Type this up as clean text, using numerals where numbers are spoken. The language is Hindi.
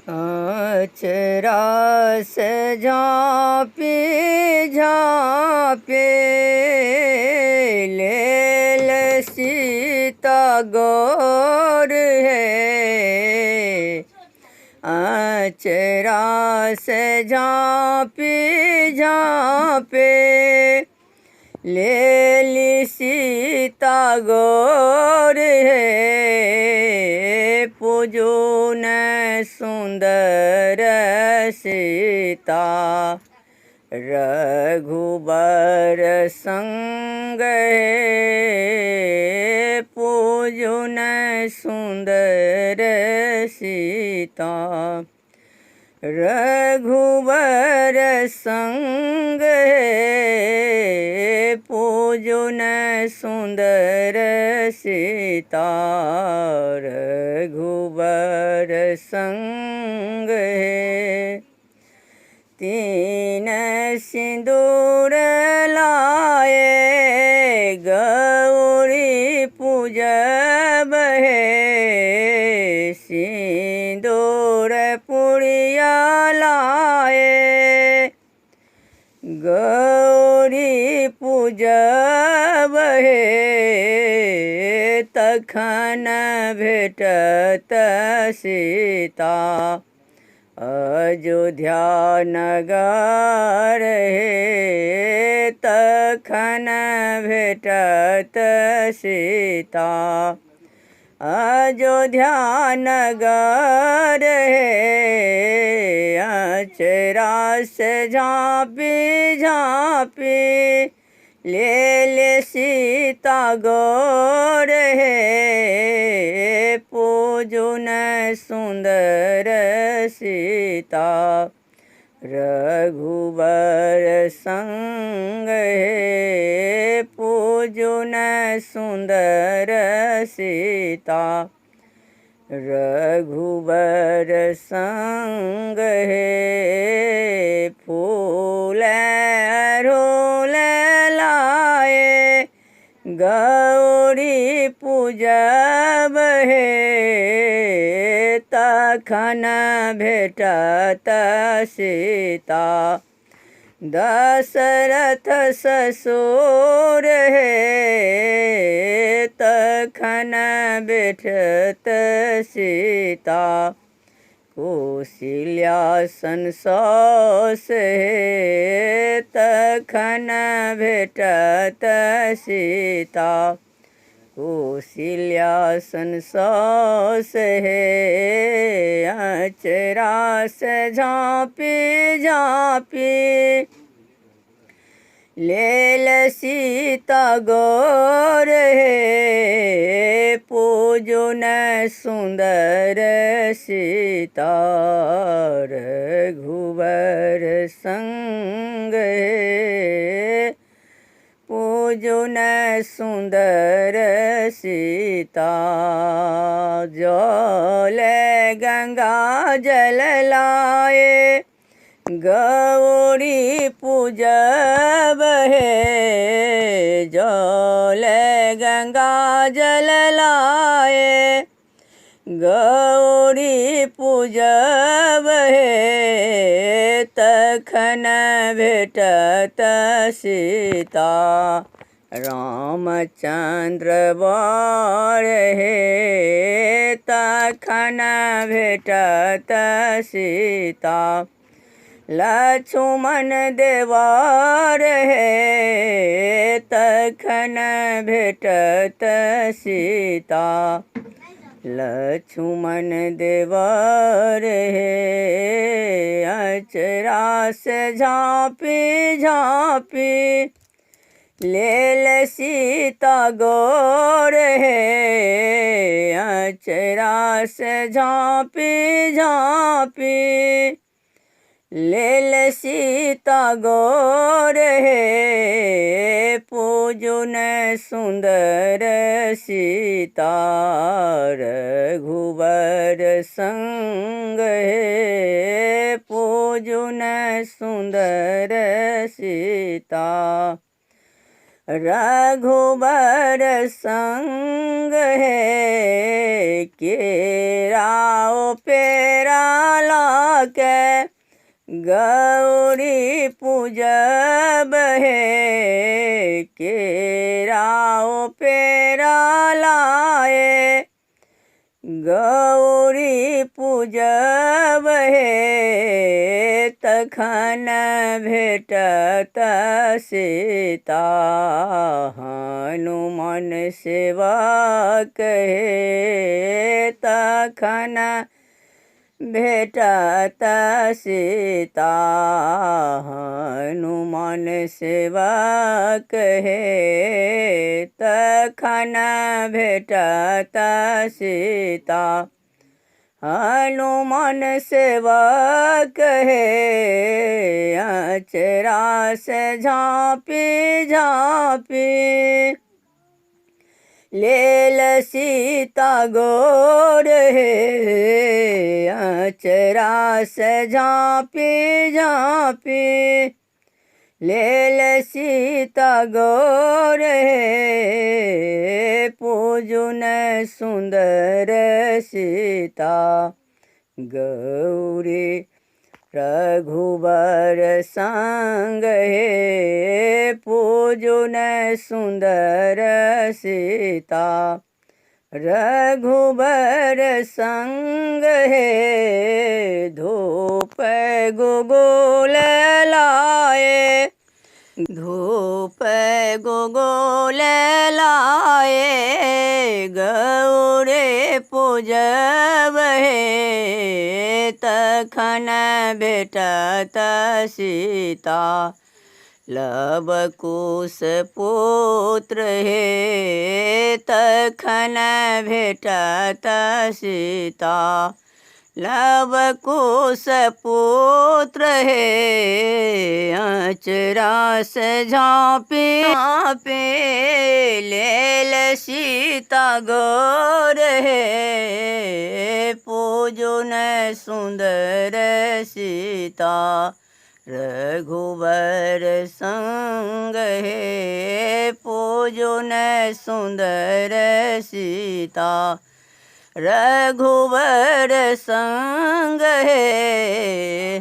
अचरा से झाँपी झाँपे लेल सीता गौर है। अचरा से झाँपी झाँपे लेली सीता गौर है। पूजून सुंदर सीता रघुबर संग है। पूजून सुंदर सीता रघुबर संग है। पूजून सुंदर सीता रघुबर संग है। तीन सिंदूर लाए गौरी पूजब है। सिंदूर पुड़िया लाए गौरी पूजब है। तखन भेटत सीता अयोध्या नगर है। तखन भेटत सीता अयोध्या नगर है। अचरा से झाँपी झाँपी ले सीता गौर है। पूजून सुंदर सीता रघुबर संग है। पूजून सुंदर सीता रघुबर संग है। फूल रोल लाए गौरी पूजब है। तखन भेटत सीता दशरथ ससुर है। तखन भेटत सीता कौशल्यासन सौस है। तखन भेटत सीता कौशल्यासन सौस है। अचरा से झाँपी झाँपी लेल सीता गौर है। पूजून सुंदर सीता रघुबर संग है। पूजून सुंदर सीता जल गंगा जल लाए गौरी पूजब है। जल गंगा जल लाए गौरी पूजब है। तखन भेटत सीता रामचंद्र वर है। तखन भेटत सीता लक्ष्मण देवर है। तखन भेटत सीता लक्ष्मण देवर है। अचरा से झाँपी झाँपी लेल सीता गौर है। अचरा से झाँपी झाँपी लेल सीता गौर है। पूजून सुंदर सीता रघुबर संग है। पूजून सुंदर सीता रघुबर संग है। केराओ पेरा लाके गौरी पूजब हे केराओ पेरा लाए गौरी पूजब हे तखन भेटत सीता हनुमान सेवा कहे तखन भेटत सीता हनुमान सेवा कहे तखन भेटत सीता हनुमान सेवा कहे अचरा से झाँपी झाँपी लेल सीता गोर हे अचरा से झाँपी झाँपी लेल सीता गोर हे पूजुन सुंदर सीता गौरी रघुबर संग हे पूजुन सुंदर सीता रघुबर संग हे धूप गुगुल लाए धूप गुगुल लाए गौरे पूजब हे तखन भेटत सीता लव कुश पुत्र हे तखन भेटत सीता लव कुश पुत्र हे अचरा से झाँपी झाँपी लेल सीता गोर हे पूजुन सुंदर सीता रघुबर संग हे पूजुन सुंदर सीता रघुबर संग हे